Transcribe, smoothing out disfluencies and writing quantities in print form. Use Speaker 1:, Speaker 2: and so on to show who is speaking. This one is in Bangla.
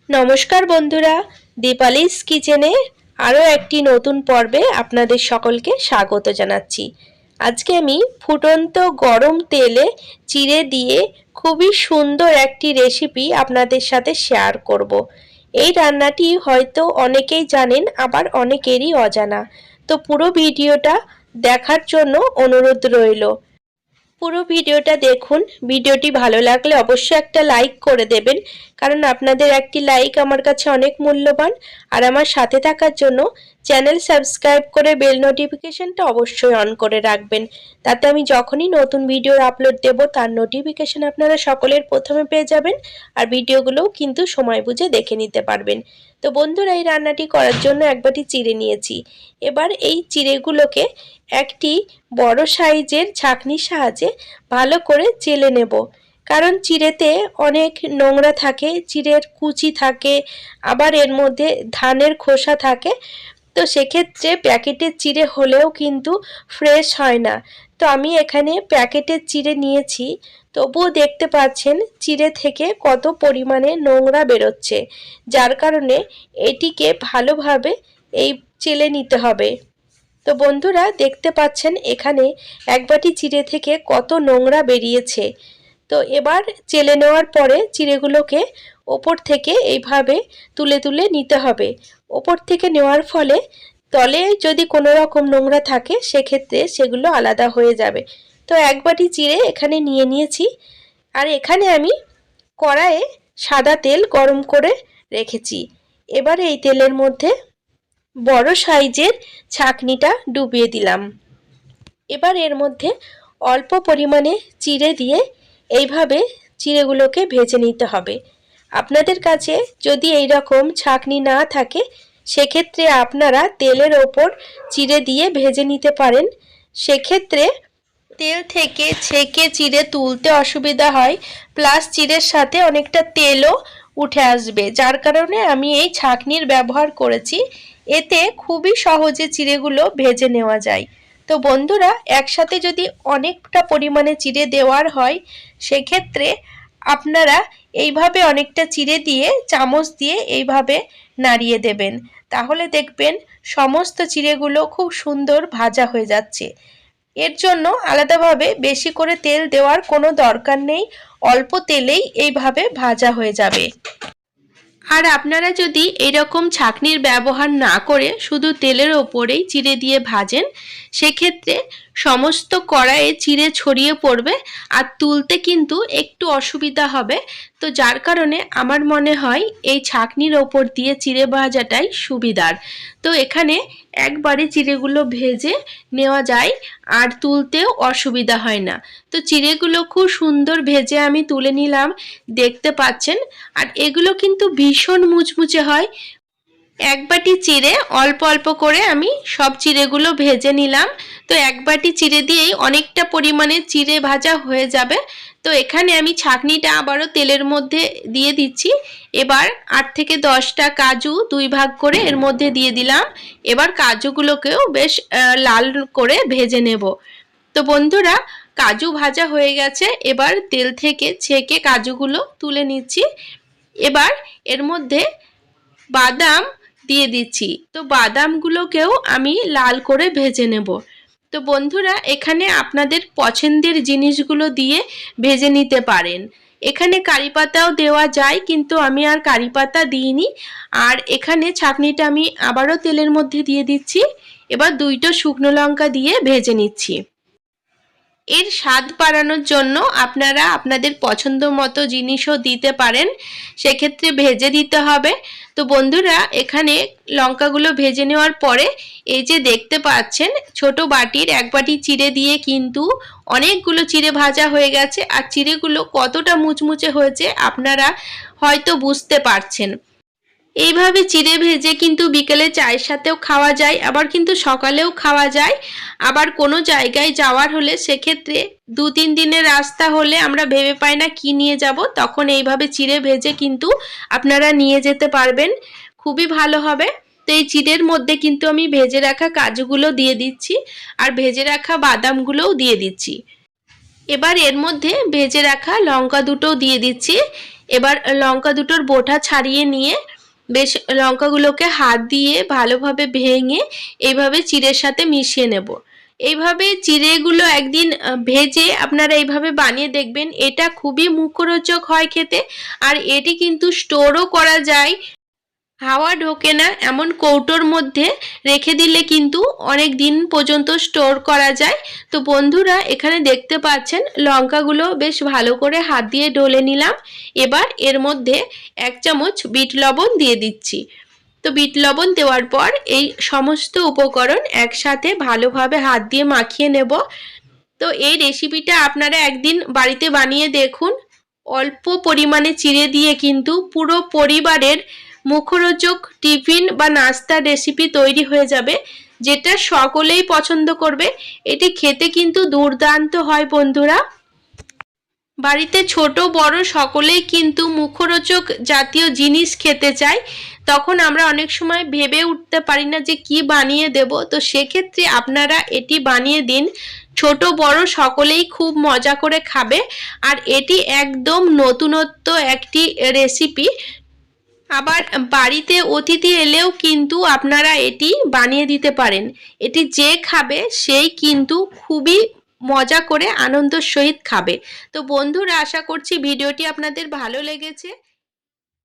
Speaker 1: নমস্কার বন্ধুরা, দীপালিস কিচেনে আরও একটি নতুন পর্বে আপনাদের সকলকে স্বাগত জানাচ্ছি। আজকে আমি ফুটন্ত গরম তেলে চিড়ে দিয়ে খুবই সুন্দর একটি রেসিপি আপনাদের সাথে শেয়ার করব। এই রান্নাটি হয়তো অনেকেই জানেন, আবার অনেকেরই অজানা। তো পুরো ভিডিওটা দেখার জন্য অনুরোধ রইল। পুরো ভিডিওটা দেখুন। ভিডিওটি ভালো লাগলে অবশ্যই একটা লাইক করে দেবেন, কারণ আপনাদের একটি লাইক আমার কাছে অনেক মূল্যবান। আর আমার সাথে থাকার জন্য চ্যানেল সাবস্ক্রাইব করে বেল নোটিফিকেশনটা অবশ্যই অন করে রাখবেন, তাতে আমি যখনই নতুন ভিডিও আপলোড দেব তার নোটিফিকেশন আপনারা সকলের প্রথমে পেয়ে যাবেন। আর ভিডিওগুলোও কিন্তু সময় বুঝে দেখে নিতে পারবেন। তো বন্ধুরা, এই রান্নাটি করার জন্য এক বাটি চিড়ে নিয়েছি। এবার এই চিড়েগুলোকে একটি বড় সাইজের ছাঁকনির সাহায্যে ভালো করে চেলে নেব, কারণ চিড়েতে অনেক নোংরা থাকে, চিড়ের কুচি থাকে, আবার এর মধ্যে ধানের খোসা থাকে। তো সেক্ষেত্রে প্যাকেটের চিড়ে হলেও কিন্তু ফ্রেশ হয় না। তো আমি এখানে প্যাকেটের চিড়ে নিয়েছি, তবুও দেখতে পাচ্ছেন চিড়ে থেকে কত পরিমাণে নোংরা বেরোচ্ছে, যার কারণে এটিকে ভালোভাবে এই চেলে নিতে হবে। তো বন্ধুরা, দেখতে পাচ্ছেন এখানে এক বাটি চিড়ে থেকে কত নোংরা বেরিয়েছে। তো এবার চেলে নেওয়ার পরে চিড়েগুলোকে ওপর থেকে এইভাবে তুলে তুলে নিতে হবে। ওপর থেকে নেওয়ার ফলে তলে যদি কোনো রকম নোংরা থাকে সেক্ষেত্রে সেগুলো আলাদা হয়ে যাবে। তো এক বাটি চিড়ে এখানে নিয়ে নিয়েছি। আর এখানে আমি কড়াইয়ে সাদা তেল গরম করে রেখেছি। এবার এই তেলের মধ্যে বড় সাইজের ছাঁকনিটা ডুবিয়ে দিলাম। এবার এর মধ্যে অল্প পরিমাণে চিড়ে দিয়ে এইভাবে চিড়েগুলোকে ভেজে নিতে হবে। আপনাদের কাছে যদি এই রকম ছাঁকনি না থাকে সেক্ষেত্রে আপনারা তেলের ওপর চিড়ে দিয়ে ভেজে নিতে পারেন। সেক্ষেত্রে তেল থেকে ছেঁকে চিড়ে তুলতে অসুবিধা হয়, প্লাস চিড়ের সাথে অনেকটা তেলও উঠে আসবে, যার কারণে আমি এই ছাঁকনির ব্যবহার করেছি। এতে খুবই সহজে চিড়েগুলো ভেজে নেওয়া যায়। তো বন্ধুরা, একসাথে যদি অনেকটা পরিমাণে চিড়ে দেওয়ার হয় সেক্ষেত্রে আপনারা এইভাবে অনেকটা চিড়ে দিয়ে চামচ দিয়ে এইভাবে নাড়িয়ে দেবেন, তাহলে দেখবেন সমস্ত চিড়েগুলো খুব সুন্দর ভাজা হয়ে যাচ্ছে। এর জন্য আলাদাভাবে বেশি করে তেল দেওয়ার কোনো দরকার নেই, অল্প তেলেই এইভাবে ভাজা হয়ে যাবে। আর আপনারা যদি এরকম ছাঁকনির ব্যবহার না করে শুধু তেলের ওপরেই চিড়ে দিয়ে ভাজেন, সেক্ষেত্রে সমস্ত কড়াইয়ে চিড়ে ছড়িয়ে পড়বে আর তুলতে কিন্তু একটু অসুবিধা হবে। তো যার কারণে আমার মনে হয় এই ছাঁকনির ওপর দিয়ে চিড়ে ভাজাটাই সুবিধার। তো এখানে একবারে চিড়েগুলো ভেজে নেওয়া যায় আর তুলতেও অসুবিধা হয় না। তো চিড়েগুলো খুব সুন্দর ভেজে আমি তুলে নিলাম, দেখতে পাচ্ছেন। আর এগুলো কিন্তু ভীষণ মুচমুচে হয়। এক বাটি চিড়ে অল্প অল্প করে আমি সব চিড়েগুলো ভেজে নিলাম। তো এক বাটি চিড়ে দিয়েই অনেকটা পরিমাণে চিড়ে ভাজা হয়ে যাবে। তো এখানে আমি ছাঁকনিটা আবারও তেলের মধ্যে দিয়ে দিচ্ছি। এবার 8 থেকে 10টা কাজু দুই ভাগ করে এর মধ্যে দিয়ে দিলাম। এবার কাজুগুলোকেও বেশ লাল করে ভেজে নেব। তো বন্ধুরা, কাজু ভাজা হয়ে গেছে। এবার তেল থেকে ছেঁকে কাজুগুলো তুলে নিচ্ছি। এবার এর মধ্যে বাদাম দিয়ে দিচ্ছি। তো বাদামগুলোকেও আমি লাল করে ভেজে নেব। তো বন্ধুরা, এখানে আপনাদের পছন্দের জিনিসগুলো দিয়ে ভেজে নিতে পারেন। এখানে কারি পাতাও দেওয়া যায়, কিন্তু আমি আর কারি পাতা দিইনি। আর এখানে ছাঁকনিটা আমি আবারও তেলের মধ্যে দিয়ে দিচ্ছি। এবার 2টো শুকনো লঙ্কা দিয়ে ভেজে নিচ্ছি। এর স্বাদ বাড়ানোর জন্য আপনারা আপনাদের পছন্দ মতো জিনিসও দিতে পারেন, সেক্ষেত্রে ভেজে দিতে হবে। তো বন্ধুরা, এখানে লঙ্কাগুলো ভেজে নেওয়ার পরে এই যে দেখতে পাচ্ছেন ছোট বাটির এক বাটি চিড়ে দিয়ে কিন্তু অনেকগুলো চিড়ে ভাজা হয়ে গেছে। আর চিড়েগুলো কতটা মুচমুচে হয়েছে আপনারা হয়তো বুঝতে পারছেন। এইভাবে চিড়ে ভেজে কিন্তু বিকেলে চায়ের সাথেও খাওয়া যায়, আবার কিন্তু সকালেও খাওয়া যায়। আবার কোনো জায়গায় যাওয়ার হলে সেক্ষেত্রে 2-3 দিনের রাস্তা হলে আমরা ভেবে পাই না কি নিয়ে যাব, তখন এইভাবে চিড়ে ভেজে কিন্তু আপনারা নিয়ে যেতে পারবেন, খুবই ভালো হবে। তো এই চিড়ের মধ্যে কিন্তু আমি ভেজে রাখা কাজুগুলো দিয়ে দিচ্ছি আর ভেজে রাখা বাদামগুলোও দিয়ে দিচ্ছি। এবার এর মধ্যে ভেজে রাখা লঙ্কা দুটো দিয়ে দিচ্ছি। এবার লঙ্কা দুটোর বোটা ছাড়িয়ে নিয়ে বেশ লঙ্কাগুলোকে হাত দিয়ে ভালোভাবে ভেঙে এইভাবে চিড়ের সাথে মিশিয়ে নেব। এইভাবে চিড়েগুলো একদিন ভেজে আপনারা এইভাবে বানিয়ে দেখবেন, এটা খুবই মুখরোচক হয় খেতে। আর এটি কিন্তু স্টোরও করা যায়, হাওয়া ঢোকে না এমন কৌটোর মধ্যে রেখে দিলে কিন্তু অনেক দিন পর্যন্ত স্টোর করা যায়। তো বন্ধুরা, এখানে দেখতে পাচ্ছেন লঙ্কাগুলো বেশ ভালো করে হাত দিয়ে ডলে নিলাম। এবার এর মধ্যে 1 চামচ বিট লবণ দিয়ে দিচ্ছি। তো বিট লবণ দেওয়ার পর এই সমস্ত উপকরণ একসাথে ভালোভাবে হাত দিয়ে মাখিয়ে নেব। তো এই রেসিপিটা আপনারা একদিন বাড়িতে বানিয়ে দেখুন। অল্প পরিমাণে চিড়ে দিয়ে কিন্তু পুরো পরিবারের মুখরোচক টিফিন বা নাস্তার রেসিপি তৈরি হয়ে যাবে, যেটা সকলেই পছন্দ করবে। এটি খেতে কিন্তু দুর্দান্ত হয় বন্ধুরা। বাড়িতে ছোট বড় সকলেই কিন্তু মুখরোচক জাতীয় জিনিস খেতে চায়। তখন আমরা অনেক সময় ভেবে উঠতে পারি না যে কি বানিয়ে দেব। তো সেক্ষেত্রে আপনারা এটি বানিয়ে দিন, ছোট বড় সকলেই খুব মজা করে খাবে। আর এটি একদম নতুনত্ব একটি রেসিপি। আবার বাড়িতে অতিথি এলেও কিন্তু আপনারা এটি বানিয়ে দিতে পারেন। এটি যে খাবে সেই কিন্তু খুবই মজা করে আনন্দের সহিত খাবে। তো বন্ধুরা, আশা করছি ভিডিওটি আপনাদের ভালো লেগেছে।